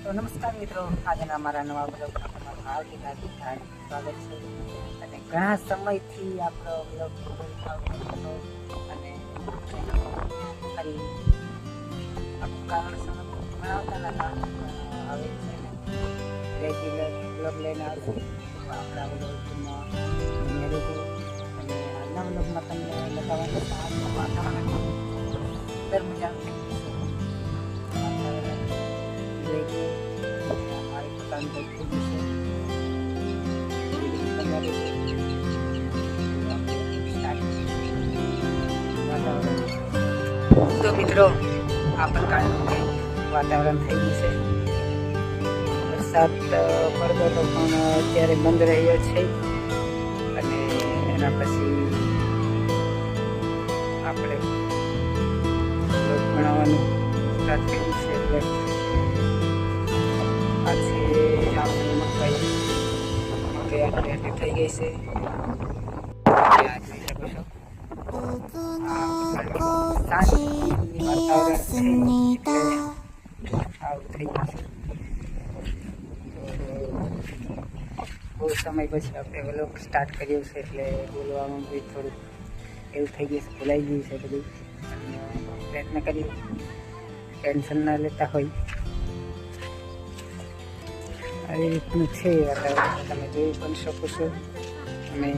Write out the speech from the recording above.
તો નમસ્કાર મિત્રો, આજના અમારા નવા બ્લોગમાં તમારું હાર્દિક સ્વાગત છે. અને ઘણા સમયથી આપણો બ્લોગ આવતો અને ફરી આપણું કારણસર બનાવતા નતા. હવે છે ને રેગ્યુલર બ્લોગ લઈને આવશું આપણા બ્લોગમાં મેળવું. અને આજના બ્લોગમાં તમને બતાવવાનું આજનું વાતાવરણ દર મજાનું તો મિત્રો આ પ્રકારનું વાતાવરણ થઈ ગયું છે. વરસાદ પડતો પણ અત્યારે બંધ રહ્યો છે અને એના પછી આપણે ભણાવવાનું સ્ટાર્ટ કર્યું છે. એટલે આજે આપણે મકાઈ આટલી થઈ ગઈ છે. બહુ સમય પછી આપણે વ્લોગ સ્ટાર્ટ કર્યો છે એટલે બોલવામાં બી થોડુંક એવું થઈ ગયું છે, ભૂલાઈ ગયું છે બધું. પ્રયત્ન કરીએ ટેન્શન ના લેતા હોય. આવી રીતનું છે વાતાવરણ, તમે જોઈ પણ શકો છો. અને